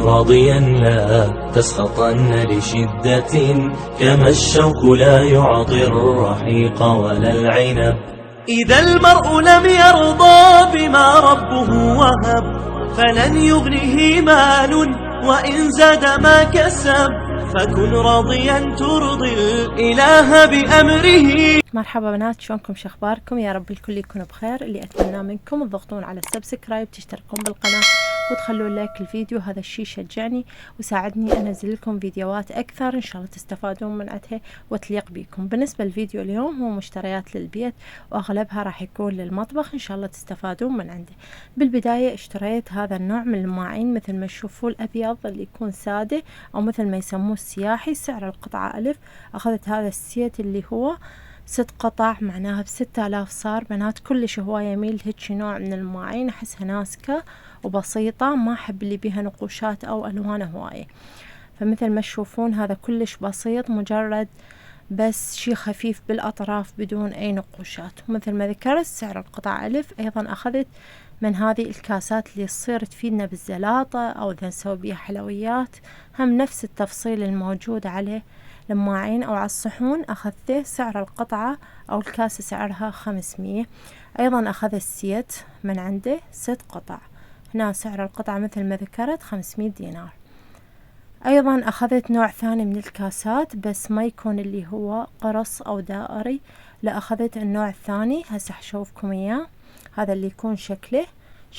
راضيا لا تسخطن لشدة، كما الشوك لا يعطي الرحيق ولا العنب. إذا المرء لم يرضى بما ربه وهب، فلن يغنه مال وإن زاد ما كسب، فكن راضيا ترضي الإله بأمره. مرحبا بنات، شلونكم؟ شخباركم؟ يا رب الكل يكون بخير. اللي أتمنى منكم تضغطون على السبسكرايب، تشتركون بالقناة وتخلون لايك الفيديو، هذا الشي يشجعني ويساعدني أنزل لكم فيديوهات أكثر إن شاء الله تستفادون من عدها وتليق بيكم. بالنسبة للفيديو اليوم هو مشتريات للبيت وأغلبها راح يكون للمطبخ، إن شاء الله تستفادون من عنده. بالبداية اشتريت هذا النوع من الماعين مثل ما تشوفوا الأبيض اللي يكون سادة أو مثل ما يسموه السياحي. سعر القطعة ألف. أخذت هذا السيت اللي هو 6 قطع، معناها ب6000 صار. بنات كلش هواية يميل هيك نوع من الماعين، أحسها ناسكة وبسيطة، ما أحب اللي بيها نقوشات أو ألوان هواية. فمثل ما تشوفون هذا كلش بسيط، مجرد بس شي خفيف بالأطراف بدون أي نقوشات. ومثل ما ذكرت سعر القطعة ألف. أيضا أخذت من هذه الكاسات اللي تصير تفيدنا بالزلاطة أو إذا نسوي بيها حلويات، هم نفس التفصيل الموجود عليه الماعين أو على الصحون. أخذته سعر القطعة أو الكاسة سعرها 500. أيضا أخذ السيت من عنده 6 قطع، هنا سعر القطعة مثل ما ذكرت 500 دينار. أيضا أخذت نوع ثاني من الكاسات، بس ما يكون اللي هو قرص أو دائري، لا أخذت النوع الثاني، هسه حشوفكم إياه. هذا اللي يكون شكله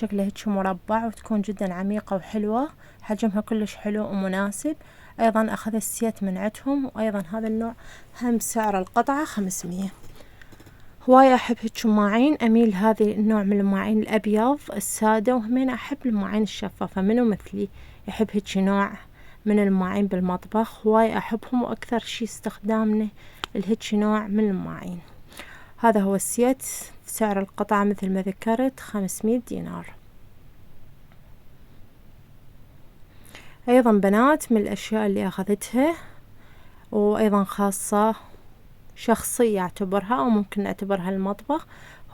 هيك مربع وتكون جدا عميقة وحلوة، حجمها كلش حلو ومناسب. أيضا أخذ السيت من عندهم، وأيضا هذا النوع هم سعر القطعة 500. هواية أحب هيك ماعين، أميل هذه النوع من الماعين الأبيض السادة، وهمين أحب الماعين الشفافة. منو مثلي يحب هيك نوع من الماعين بالمطبخ؟ هواية أحبهم، وأكثر شي استخدامنا الهيك نوع من الماعين. هذا هو السيت، سعر القطعة مثل ما ذكرت 500 دينار. أيضا بنات من الأشياء اللي أخذتها وأيضا خاصة شخصية أعتبرها أو ممكن نعتبرها المطبخ،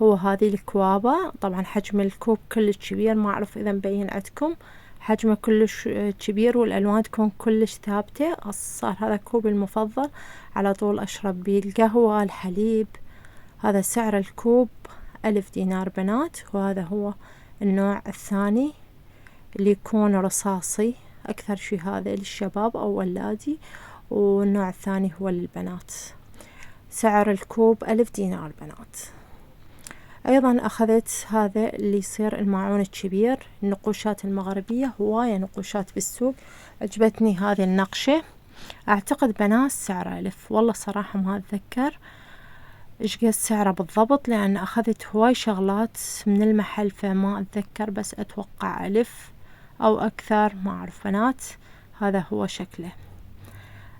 هو هذه الكوابة. طبعا حجم الكوب كلش كبير، ما أعرف إذا مبين عندكم، حجمه كلش كبير والألوان تكون كلش ثابتة. صار هذا كوبي المفضل، على طول أشرب بيه القهوة الحليب. هذا سعر الكوب 1000 دينار بنات. وهذا هو النوع الثاني اللي يكون رصاصي، أكثر شي هذا للشباب أو ولادي، والنوع الثاني هو للبنات. سعر الكوب 1000 دينار بنات. أيضا أخذت هذا اللي يصير الماعون الكبير، النقوشات المغربية، هواية نقوشات بالسوق. عجبتني هذه النقشة، أعتقد بنات سعره 1000. والله صراحة ما أتذكر إيش قد سعره بالضبط، لأن أخذت هواي شغلات من المحل فما أتذكر، بس أتوقع 1000 أو أكثر، ما أعرف بنات. هذا هو شكله.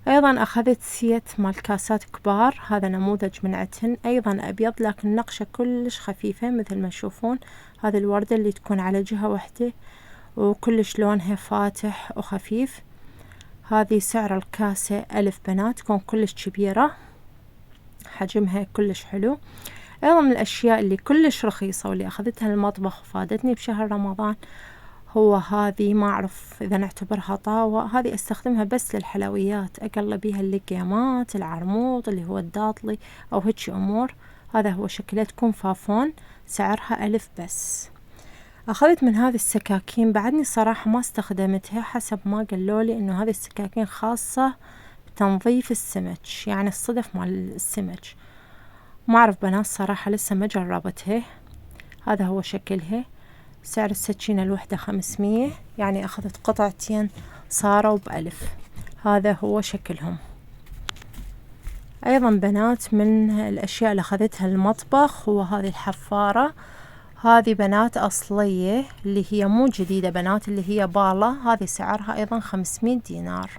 أيضا أخذت سيت مال كاسات كبار، هذا نموذج من عتن، أيضا أبيض لكن نقشة كلش خفيفة مثل ما تشوفون. هذه الوردة اللي تكون على جهة واحدة وكلش لونها فاتح وخفيف. هذه سعر الكاسة 1000 بنات، تكون كلش كبيرة، حجمها كلش حلو. أيضا من الأشياء اللي كلش رخيصة واللي أخذتها المطبخ وفادتني بشهر رمضان، هو هذه، ما أعرف إذا نعتبرها طاوة، هذه أستخدمها بس للحلويات، أقلب بيها اللقيمات، العرموط اللي هو الداطلي أو هيك أمور. هذا هو شكلها، تكون فافون، سعرها 1000 بس. أخذت من هذه السكاكين، بعدني صراحة ما استخدمتها، حسب ما قالولي إنه هذه السكاكين خاصة بتنظيف السمك، يعني الصدف مال السمك. ما أعرف بنات صراحة، لسه ما جربتها. هذا هو شكلها، سعر السكينة الوحدة 500، يعني أخذت قطعتين صاروا ب1000. هذا هو شكلهم. أيضا بنات من الأشياء اللي أخذتها المطبخ هو هذه الحفارة. هذه بنات أصلية، اللي هي مو جديدة بنات، اللي هي بالة. هذه سعرها أيضا 500 دينار،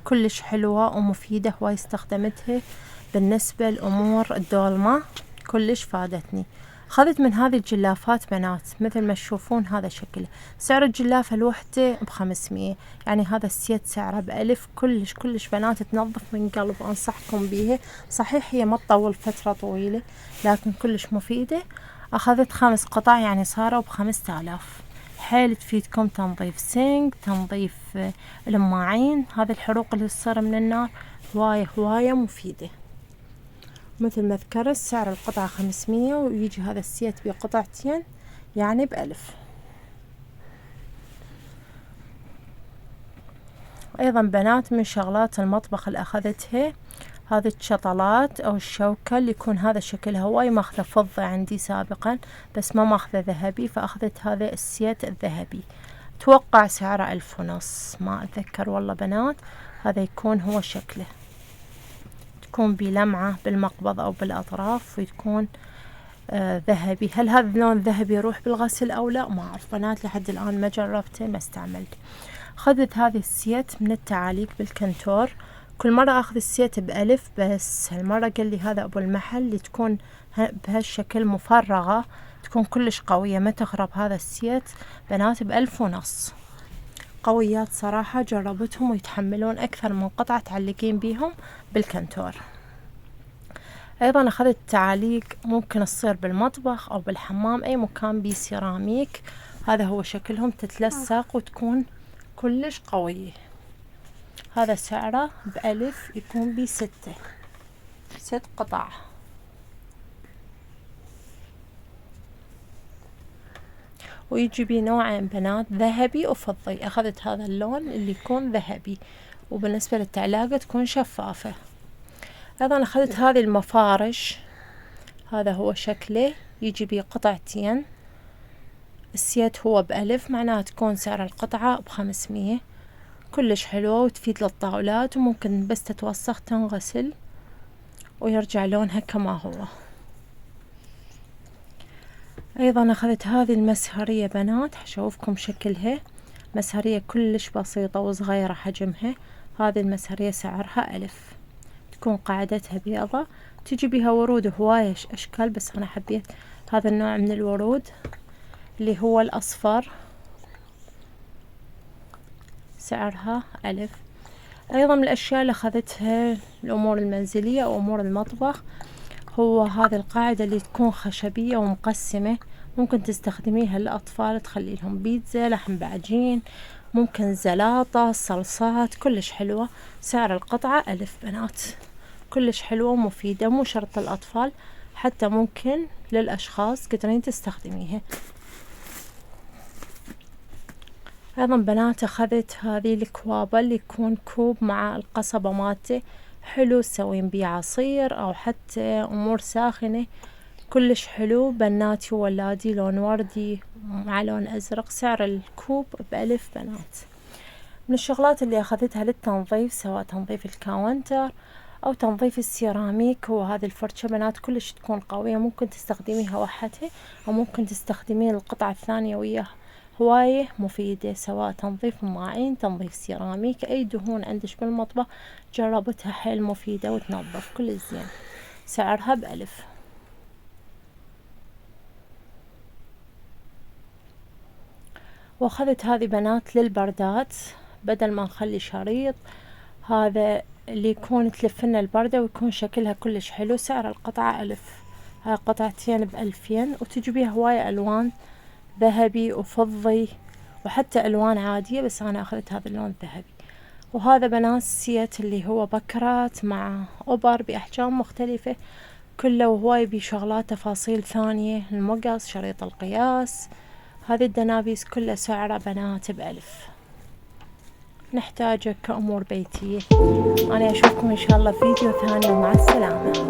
كلش حلوة ومفيدة، هواي استخدمتها بالنسبة لأمور الدولمة، كلش فادتني. أخذت من هذه الجلافات بنات مثل ما تشوفون، هذا شكله. سعر الجلافة الوحدة ب500، يعني هذا السيت سعره ب1000. كلش بنات تنظف من قلب، أنصحكم بيها. صحيح هي ما تطول فترة طويلة، لكن كلش مفيدة. أخذت 5 قطع، يعني صاروا ب5000. حيل تفيدكم تنظيف سينك، تنظيف الماعين. هذه الحروق اللي تصير من النار هواية مفيدة. مثل ما ذكرت سعر القطعة 500، ويجي هذا السيت بقطعتين يعني ب1000. أيضا بنات من شغلات المطبخ اللي أخذتها هذه الشطلات أو الشوكة اللي يكون هذا شكلها هواي ماخذة فضة عندي سابقا، بس ما ماخذة ذهبي، فأخذت هذا السيت الذهبي. توقع سعره 1500، ما أتذكر والله بنات. هذا يكون هو شكله، تكون بلمعة بالمقبض أو بالأطراف، ويكون ذهبي. هل هذا اللون ذهبي يروح بالغسل أو لا؟ ما أعرف بنات، لحد الآن ما جربته، ما استعملت. أخذت هذه السيت من التعاليق بالكنتور. كل مرة أخذ السيت ب1000، بس هالمرة قال لي هذا أبو المحل اللي تكون بهالشكل مفرغة، تكون كلش قوية ما تخرب. هذا السيت بنات ب1500. قويات صراحة، جربتهم ويتحملون أكثر من قطعة تعلقين بيهم بالكنتور. أيضا أخذت تعاليق ممكن تصير بالمطبخ أو بالحمام، أي مكان بيه سيراميك. هذا هو شكلهم، تتلصق وتكون كلش قوية. هذا سعره ب1000، يكون بيه 6 قطع. ويجي بيه نوعين بنات، ذهبي وفضي. أخذت هذا اللون اللي يكون ذهبي، وبالنسبة للتعلاقة تكون شفافة. أيضا أخذت هذه المفارش، هذا هو شكله، يجي بيه قطعتين. السيت هو ب1000، معناها تكون سعر القطعة ب500. كلش حلوة وتفيد للطاولات، وممكن بس تتوسخ تنغسل ويرجع لونها كما هو. أيضا أخذت هذه المسهرية بنات، حشوفكم شكلها. مسهرية كلش بسيطة وصغيرة حجمها. هذه المسهرية سعرها 1000، تكون قاعدتها بيضة، تجي بها ورود هواية أشكال، بس أنا حبيت هذا النوع من الورود اللي هو الأصفر. سعرها 1000. أيضا من الأشياء اللي أخذتها الأمور المنزلية أو أمور المطبخ، هو هذه القاعدة اللي تكون خشبية ومقسمة، ممكن تستخدميها للأطفال، تخلي لهم بيتزا، لحم بعجين، ممكن زلاطة، صلصات، كلش حلوة. سعر القطعة 1000 بنات، كلش حلوة ومفيدة، مو شرط للأطفال، حتى ممكن للأشخاص قدرين تستخدميها. أيضا بنات أخذت هذه الكوابة اللي يكون كوب مع القصبة مالته، حلو تسوين بيه عصير أو حتى أمور ساخنة، كلش حلو بناتي وولادي، لون وردي مع لون أزرق. سعر الكوب ب1000 بنات. من الشغلات اللي أخذتها للتنظيف، سواء تنظيف الكاونتر أو تنظيف السيراميك، هو هذه الفرشة بنات، كلش تكون قوية، ممكن تستخدميها وحدها أو ممكن تستخدمين القطعة الثانية وياها. هواية مفيدة، سواء تنظيف ماعين، تنظيف سيراميك، أي دهون عندش بالمطبخ، جربتها حيل مفيدة وتنظف كل زين. سعرها ب1000. واخذت هذه بنات للبردات، بدل ما نخلي شريط، هذا اللي يكون تلفنا البردة ويكون شكلها كلش حلو. سعر القطعة 1000، هاي قطعتين ب2000، وتجي بيها هواية ألوان، ذهبي وفضي وحتى ألوان عادية، بس أنا أخذت هذا اللون الذهبي. وهذا بنات سيت اللي هو بكرات مع أبر بأحجام مختلفة، كله وهواي بشغلات تفاصيل ثانية، المقص، شريط القياس، هذه الدنابيس كلها سعرها بنات ب1000. نحتاجه كأمور بيتية. أنا أشوفكم إن شاء الله في فيديو ثاني، ومع السلامة.